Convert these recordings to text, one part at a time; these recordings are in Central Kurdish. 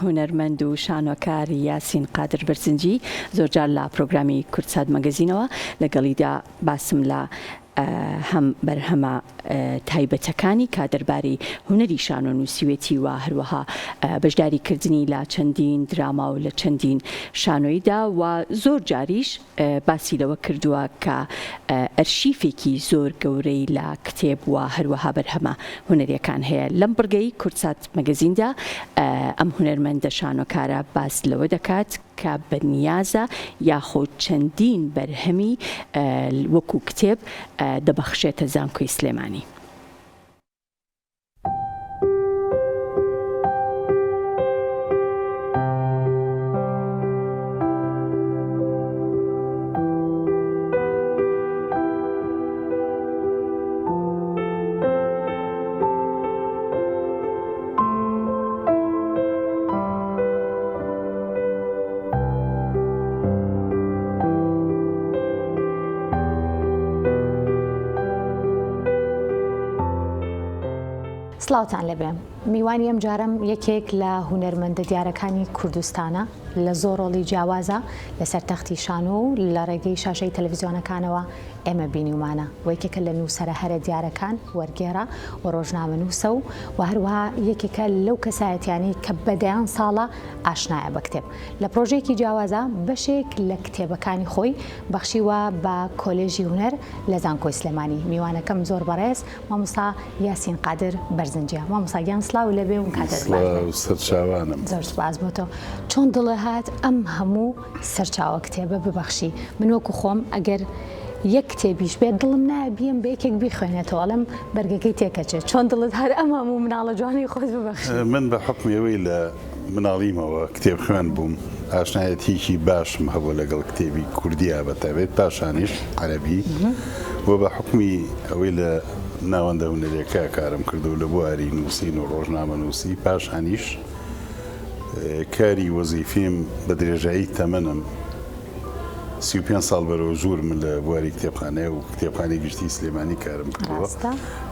هونەرمەند و شانۆکار یاسین قادر بەرزنجی زۆرجار لە پرۆگرامی کورتساد مەگەزینەوە لەگەڵیدا باسم لە هەم بەرهەمە تایبەتەکانی کا دەربارەی هونەری شانۆنووسیوێتی و هەروەها بەشداریکردنی لە چەندین دراما و لە چەندین شانۆیدا و زۆر جاریش باسی لەوە کردووە کە ئەرشیفێکی زۆر گەورەی لە کتێب و هەروەها بەرهەمە هونەریەکان هەیە. لەم بڕگەی کورتساد مەگەزیندا ئەم هونەرمەندە شانۆکارە باس لەوە دەکات کە بەنیازە یاخۆ چەندین بەرهەمی وەکو کتێب دەبەخشێتە زانکۆی سلێمانی. سڵاوتان لەبێ. میوانی ئەم جارم یەکێک لە هونەرمەندە دیارەکانی کوردستانە لە زۆرۆڵی جیاوازە لەسەر تەختی شانۆ و لە ڕێگەی شاشەی تەلەڤیزیۆنەکانەوە ئێمە بینیومانە و یەکێکە لە نووسەرە هەرە دیارەکان وەرگێڕە و ڕۆژنامە نووسە و هەروەها یەکێکە لەو کەسایەتیانی کە بەدەیان ساڵە ئاشنایە بە کتێب. لە پرۆژەیەکی جیاوازە بەشێک لە کتێبەکانی خۆی بەخشیوە بە کۆلێژی هونەر لە زانکۆی سلێمانی. میوانەکەم زۆر بەڕێز مامۆستا یاسین قادر بەرزنجیە. مامۆستا گیان سڵاو لەبێ و سەرچاوانم. زۆر سوپاس بۆتەوە. چۆن دڵە هات ئەم هەموو سەرچاوە کتێبە ببەخشی؟ من وەکو خۆم ئەگەر یەک کتێبیش بێت دڵم نایە بیەم بە یەکێک بیخوێنێتەوە ئەڵەم بەرگەکەی تێکەچێت. چۆن دڵت هەر ئەم هەموو مناڵە جوانی خۆت ببەخشی؟ من بە حکمەوەی لە مناڵیمەوە کتێب خوێن بووم، ئاشنایەتیکی باشم هەبوو لەگەڵ کتێبی کوردیا بەتابێت پاشانیش عەرەبی و بە حکمی ئەوەی لە ناوەندە هونەرێکە کارم کردو لە بواری نووسین و ڕۆژنامە نووسی پاشانیش کاری وەزیفیم بە درێژایی تەمەنم 35 ساڵ بەرەوە ژوور من لە بواری کتێبخانەیە و کتێبخانەی گشتی سلێمانی کارم کردووە.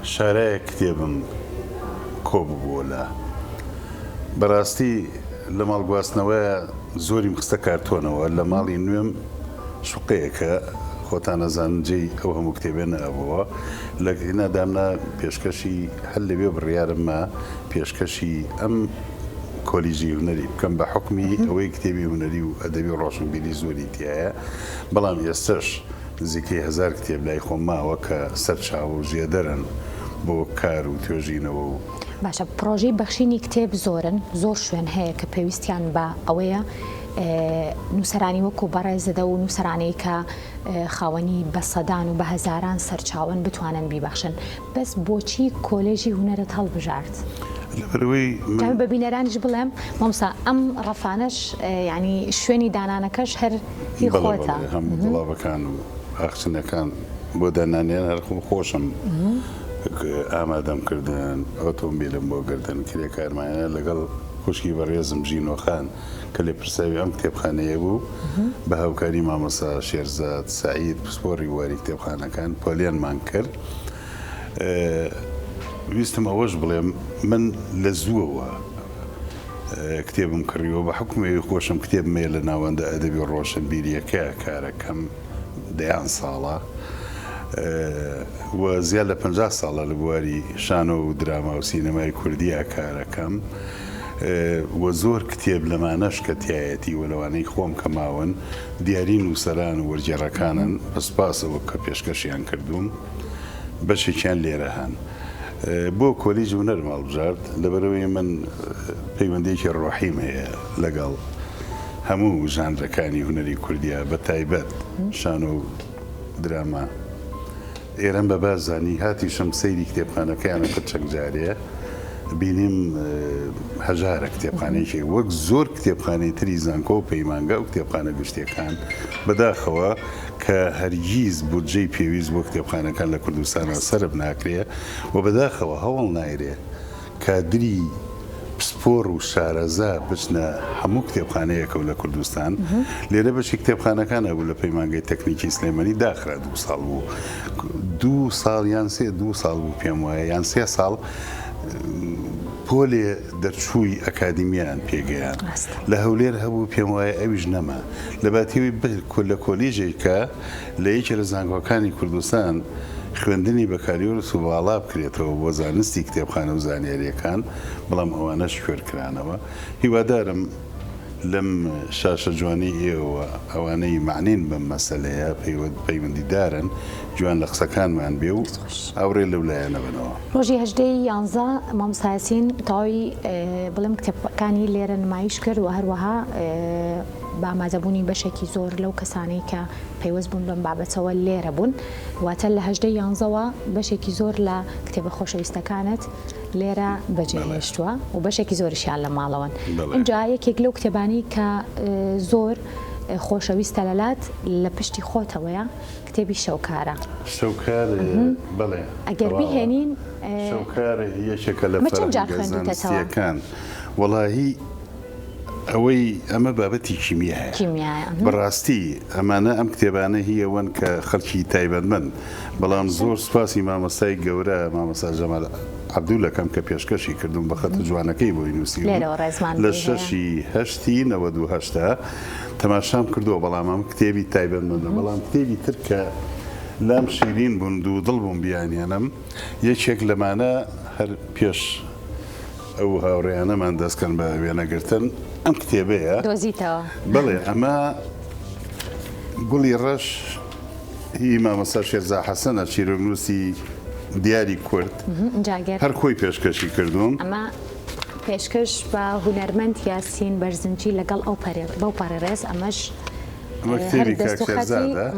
شارایە کتێبم کۆبووە لە بەڕاستی لە ماڵ گواستنەوەی زۆریم خستە کارتۆنەوە. لە ماڵی نوێم شوقەیەکە خۆتان نەزانن جێی ئەو هەموو کتێبێنە ئەبەوە لە نادامنا پێشکەشی هەر لەوێ بڕیارممە پێشکەشی ئەم کۆلیژی هونەری بکەم بە حکمی ئەوەی کتێبی هونەری و ئەدەبی و ڕۆشنبیری زۆری تایە. بەڵام ئێستش نزیکەی 1000 کتێب لای خۆم ماوە کە سەرچاو و ژێدەرن بۆ کار و توێژینەوە و باشە. پرۆژەی بەخشینی کتێب زۆرن، زۆر شوێن هەیە کە پێویستیان بە ئەوەیە نووسەرانی وەکو بەڕێزەدە و نووسەرانەی کە خاوەنی بە سەدان و بە هەزاران سەرچاون بتوانن بیبەخشن. بەس بۆچی کۆلێژی هونەرت هەڵبژارد؟ بە بینەرانیش بڵێم مامۆستا ئەم ڕەفانەش ینی شوێنی دانانەکەش هەر هی خۆتە. هەموو وڵاوەکان و ئاخچنەکان بۆ دانانیان هەر خۆشم ئامادەم کردن ئۆتۆمبیلم بۆ گردن کرێکارمانە لەگەڵ خوشکی بەڕێزم ژینۆخان کە لێ پرساوی ئەم کتێبخانەیە بوو بە هاوکاری مامۆستا شێرزاد سعید پسپۆڕی واری کتێبخانەکان پۆلیانمان کرد. ویستم ئەوەش بڵێم من لە زووەوە کتێبم کڕیەوە بە حکومەوەی خۆشم کتێب مێ لە ناوەندە ئەدەبی و ڕۆشنبیریەکە کارەکەم دەیان ساڵە و زیاد لە 50 ساڵە لە بواری شانۆ و دراما و سینەمای کوردیا کارەکەم و زۆر کتێب لەمانەش کە تایەتی و لەوانەی خۆم کە ماون دیاری نووسەران و وەرگێڕەکانن بەسپاسەوە کە پێشکەشیان کردوم بەشێکیان لێرە هەن. بۆ کۆلیژ هونەرم هەڵبژارد لەبەرەوەی من پەیوەندێکی ڕۆحیم هەیە لەگەڵ هەموو ژانرەکانی هونەری کوردیا بە تایبەت شانۆ و دراما. ئێرەم بە بازانی هاتیشم سەیری کتێبخانەکەیانە کە چەند جارەیە بینیم هەژارە کتێبخانەیەکی وەک زۆر کتێبخانەی تری زانکۆ و پەیمانگە و کتێبخانە گشتیەکان بەداخەوە کە هەرگیز بودجەی پێویست بۆ کتێبخانەکان لە کوردستانە سەرب ناکرێ و بەداخەوە هەوڵ نایرێ کادری پسپۆڕ و شارەزا بچنە هەموو کتێبخانەیەکە و لە کوردستان. لێرە بەشی کتێبخانەکانە بوو لە پەیمانگەی تەکنیکی سلێمانی داخرا 2 ساڵ بوو 2 ساڵ یان 2 ساڵ بوو پێم وایە یان 3 ساڵ پۆلێ دەرچووی ئەکادمیان پێگەیان لە هەولێر هەبوو پێم وایە ئەویش نەما لە باتیوی لە کۆلیژێکە لە یەکێ لە زانکۆکانی کوردستان خوێندنی بەکاریۆر سوباڵا بکرێتەوە بۆ زانستی کتێبخانە و زانیاریەکان بەڵام ئەوانەش خوێرکرانەوە هیوادارم لەم شاشە جوانی ئێوە ئەوانەی معنین بەم مەسەلەیە پەیوەندیدارن جوان لە قسەکانمان بێ و ئەوڕێ لەولایەنە بنەوە ڕۆژی هەژدەی 11 مامۆستا یاسین تەواوی بڵێم کتێبەکانی لێرە نمایش کرد و هەروەها بە ئامادەبوونی بەشێکی زۆر لەو کەسانەی کە پەیوەست بوون بەم بابەتەوە لێرە بوون واتە لە هەژدەی 11ەوە بەشێکی زۆر لە کتێبە خۆشەویستەکانت لێرە بەجێهێشتووە و بەشێکی زۆریشیان لە ماڵەوەن اینجا یەکێک لەو کتێبانی کە زۆر خۆشەویستە لەلات لە پشتی خۆتەوەیە کتێبی شەوکارە بڵێ ئەگەر بهێنین شەوکار یەکێکە لە فەرهەنگەزانستیەکان وەڵاهی ئەوەی ئەمە بابەتی کیمیایە بەڕاستی ئەمانە ئەم کتێبانە هیەوەن کە خەڵکی تایبەتمەند بەڵام زۆر سوپاسی مامۆستای گەورە مامۆستا جەمال عەبدوولەکەم کە پێشکەشی کردوم بە خەتە جوانەکەی بۆی نووسی لە 6/8 تەماشام کردووە بەڵام ئەم کتێبی تایبەتمەندە بەڵام کتێبی تر کە لام شیرین بوون دوو دڵ بووم بیانیانم یەکێک لەمانە هەر پێش ئەو هاوڕێیانەمان دەستکەن بە وێنەگرتن ئەم کتێبەیە دۆزیتەوە بڵێ ئەمە گوڵی ڕەش هی مامۆستا شێرزا حەسەنە چیرۆکنووسی دیاری کورد هەر خۆی پێشکەشی کردوم ئەمە پێشکەش بە هونەرمەند یاسین بەرزنجی لەگەڵ ئەو پارێڕێز ئەمەش کتێبی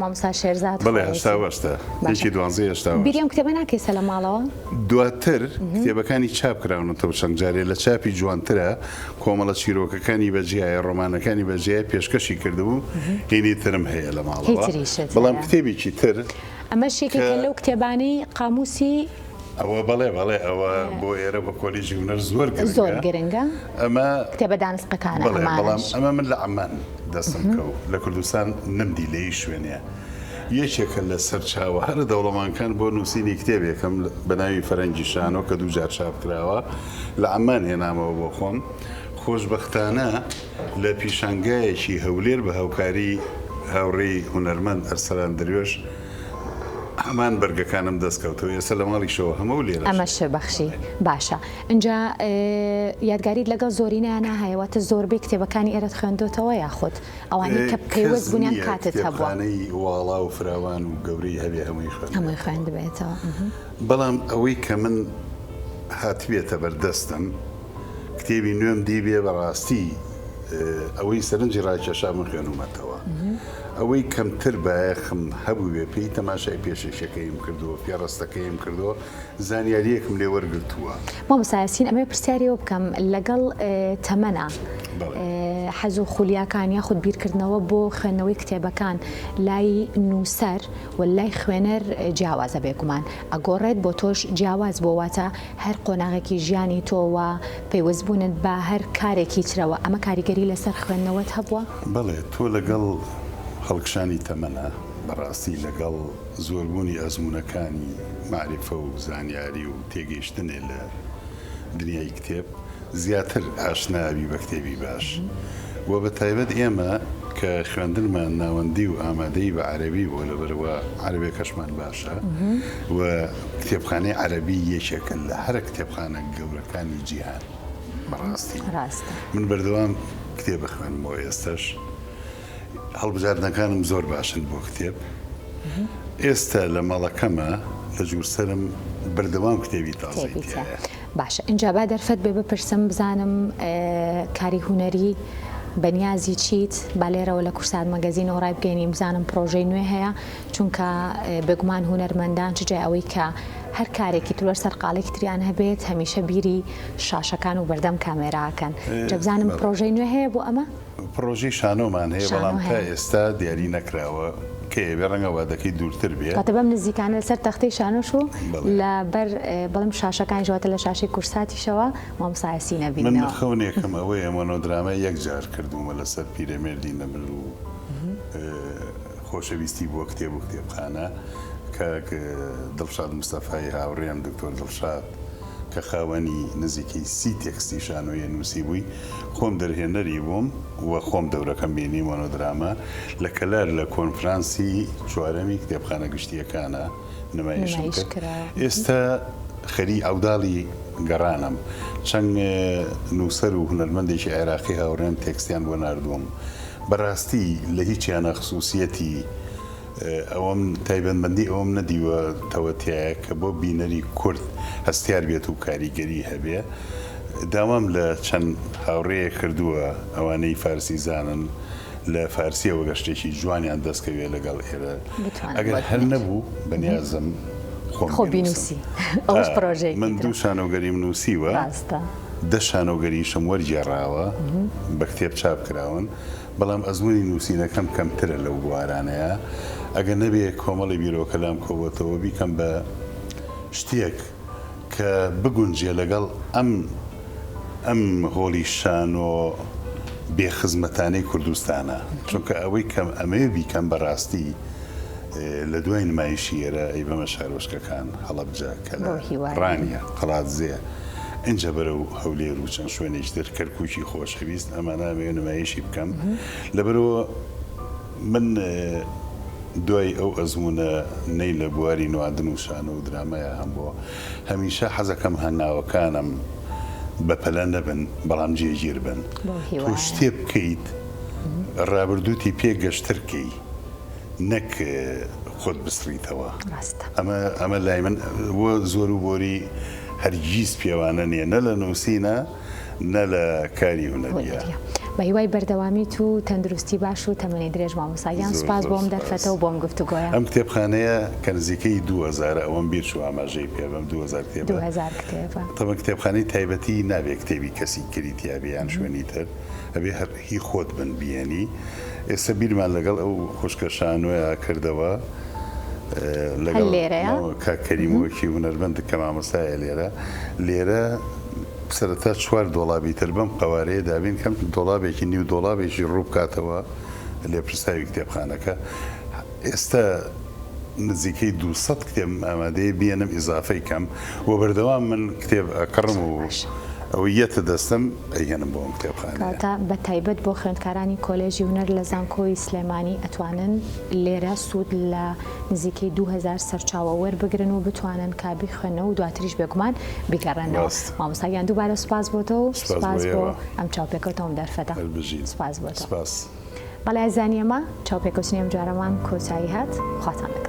مامۆستا شێرزاد بڵێ هەشتا یەکی 12 بیری ئەم کتێبە ناکەیسە لە ماڵەوە دواتر کتێبەکانی چاپ کراونەوە چەند جارێ لە چاپی جوانترە کۆمەڵە چیرۆکەکانی بەجیایە ڕۆمانەکانی بەجیای پێشکەشی کردبوو هێنی ترم هەیە لە ماڵەوە بەڵام کتێبێکی تر ئەمە شێکێکە لەو کتێبانەی قاموسی ئەوە بڵێ ئەوە بۆ ئێرە بە کۆلیژی هونەر زۆر گرنگە ئەمە کتێبە دانسقەکانە بەڵام ئەمە من لە عەمان دەستم کەوت لە کوردستان نمدی لێی شوێنەیە یەکێکە لە سەرچاوە هەر دەوڵەمانکان بۆ نووسینی کتێبێکم بە ناوی فەرەنگی شانۆ کە دوو جار چاپ کراوە لە عەمان هێنامەوە بۆ خۆم خۆشبەختانە لە پیشانگایەکی هەولێر بە هاوکاری هاوڕێی هونەرمەند ئەرسەلان دەریۆش هەمان بەرگەکانم دەستکەوتەوە ئێستا لە ماڵیشەوە هەموو لێرە ئەمە شەبەخشی باشە اینجا یادگاریت لەگەڵ زۆرینیانە هەیەواتە زۆربەی کتێبەکانی ئێرەت خوێندوتەوە یاخود ئەوانەی کە پێوەست بوونیان کاتت هەبووە واڵا و فراوان و گەورەی هەبێ هەمووی خوێندبێتەوە بەڵام ئەوەی کە من هاتبێتە بەردەستم کتێبی نوێم دیبێ بەڕاستی ئەوەی سەرنجی ڕاکێشا من خوێنومەتەوە ئەوەی کەمتر بایەخم هەبوو بێ پێی تەماشای پێشێشەکەیم کردووە پێڕستەکەیم کردووە زانیاریەکم لێ وەرگرتووە مامۆستا یاسین ئەمێ پرسیاریەوە بکەم لەگەڵ تەمەنە حەز و خولیاکان یاخود بیرکردنەوە بۆ خوێندنەوەی کتێبەکان لای نووسەر و لای خوێنەر جیاوازە بێگومان ئەگۆڕێت بۆ تۆش جیاواز بۆ واتە هەر قۆناغێکی ژیانی تۆوە پەیوەستبوونت بە هەر کارێکی ترەوە ئەمە کاریگەری لەسەر خوێندنەوەت هەبووە؟ بەڵێ تۆ لەگەڵ خەڵکشانی تەمەنە بەڕاستی لەگەڵ زۆربوونی ئەزمونونەکانی معریفە و زانیاری و تێگەیشتنێ لە دنیای کتێب زیاتر ئاشناوی بە کتێبی باش و بە تایبەت ئێمە کە خوێندنمان ناوەندی و ئامادەی بە عەرەبی بۆ لەبەرەوە عەرەبێکەشمان باشە و کتێبخانەی عەرەبی یەکێکە لە هەرە کتێبخانە گەورەکانی جیهان بەڕاستی من بەردەوام کتێب بخوێنمەوە ئێستاش هەڵبژاردنەکانم زۆر باشن بۆ کتێب ئێستا لە مەڵەکەمە لە ژوورسەرم بەردەوام کتێبی تازەی باشە اینجا با دەرفەت بێ بپرسم بزانم کاری هونەری بەنیازی چیت با لێرەوە لە کورسات مەگەزینەوە ڕای بگەینیم بزانم پرۆژەی نوێ هەیە چونکە بێگومان هونەرمەندان چجای ئەوەی کە هەر کارێکی تر سەر قاڵێکی تریان هەبێت هەمیشە بیری شاشەکان و بەردەم کامێراکەن جا بزانم پرۆژەی نوێ هەیە بۆ ئەمە؟ پرۆژەی شانۆمان هەیە بەڵام تا ئێستا دیاری نەکراوە کە بێ ڕەنگەوە دەکەی دوورتر بێت کاتە بەم نزیکانە لەسەر تەختەی شانۆش و لە بەر بەڵم شاشەکان ژواتە لە شاشی کورساتیشەوە مامۆستا یاسین نەبینەوە من خەونێکم ئەوەیە مۆنۆدرامە یەک جار کردومە لەسەر پیرەمێردی نەبر و خۆشەویستی بۆ کتێب و کتێبخانە کە دڵشاد مستەفای هاوڕێم دکتۆر دڵشاد کە خاوەنی نزیکەی 30 تێکستی شانۆیە نووسی بووی خۆم دەرهێنەری بووم و خۆم دەورەکەم بینی مۆنۆدراما لە کەلار لە کۆنفرانسی چوارەمی کتێبخانە گشتیەکانە نمایشم کرد. ئێستا خەری ئەوداڵی گەڕانم چەند نووسەر و هونەرمەندێکی عێراقی هاوڕێن تێکستیان بۆ نردووم بەڕاستی لە هیچیانە خصوصیەتی ئەوەم تایبەتمەندی ئەوم نەدیوە تەوەتیایە کە بۆ بینەری کورد هەستیار بێت و کاریگەری هەبێ داوام لە چەند هاوڕێیە کردووە ئەوانەی فارسی زانن لە فارسیەوە گەشتێکی جوانیان دەستکەوێت لەگەڵ ئێرە ئەگەر هەر نەبوو بەنیازم خۆ بینوسی ئەوش پرۆژەیەک من دوو شانۆگەریم نووسیوە 10 شانۆگەریشم وەرگێڕاوە بە کتێب چاپ کراون بەڵام ئەزمموی نووسینەکەم کەمترە لەو بوارانەیە ئەگەر نەبێ کۆمەڵی بیرۆکەلام کۆبەتەوە بیکەم بە شتێک کە بگونجێ لەگەڵ ئەم هۆڵی شان و بێخزمەتانەی کوردستانە چونکە ئەوەی کەم ئەمەیە بیکەم بەڕاستی لە دوای نمایشی ئێرە ئەی بەمە شارۆچکەکان هەڵەبجە کە ڕانیە قەڵات زێ اینجا بەرەو هەولێر و چەند شوێنێکی تر کەرکووکی خۆشەویست ئەمانە ئەمەوێ نمایشی بکەم لەبەرەوە من دوای ئەو ئەزمونە نەی لە بواری نواندن و شانە و درامایە هەم بۆ هەمیشە حەزەکەم هەنگاوەکانم بەپەلە نەبن بەڵام جێگیر بن تۆ شتێ بکەیت ڕابردووتی پێگەشترکەی نەک خۆت بسڕیتەوە ئەمە لای من زۆر و بۆری هەرگیز پێوانە نییە نە لە نووسینە نە لە کاری هونەریە بە هیوای بەردەوامیت و تەندروستی باش و تەمەنی درێژ مامۆستایان سوپاس بۆم دەرفەتەوە بۆم گفتوگۆیە ئەم کتێبخانەیە کە نزیکەی 2000 ئەوەم بیر شو ئاماژەی پێ بەم 2000 کتێبە تەمە کتێبخانەی تایبەتی نابێت کتێبی کەسی کریتیابیان شوێنی تر ئەبێ هی خۆت بن بیێنی ئێستا بیرمان لەگەڵ ئەو خوشکەشانۆیە کردەوە لەگەڵ کاکەریمەوەکی هونەرمەند کە مامۆستایە لێرە سەرەتا 4 دۆڵابی تر بەم قەوارەیە دابین کەم دۆڵابێکی نیو دۆڵابێکی ڕوو بکاتەوە لێ پرساوی کتێبخانەکە ئێستا نزیکەی 200 کتێب ئامادەیە بێنم ئیزافەی کەم و بەردەوام من کتێب ئەکڕم و ئەوەی یەتە دەستم ئەیهێنم بۆ ئەم کتێبخانە بە تایبەت بۆ خوێندکارانی کۆلێژی هونەر لە زانکۆی سلێمانی ئەتوانن لێرە سوود لە نزیکەی 2000 سەرچاوە وەربگرن و بتوانن کابی خوێنەوە و دواتریش بێگومان بیگەڕێنەوە مامۆستایان دووبارە سوپاس بۆتەوە و سوپاس بۆ ئەم چاوپێکەوتەوەم دەرفەتە سوپاس بۆتەوە بەڵای زانیەمە چاوپێکەوتنی ئەم جارەمان کۆتایی هات خواتان لەگەڵ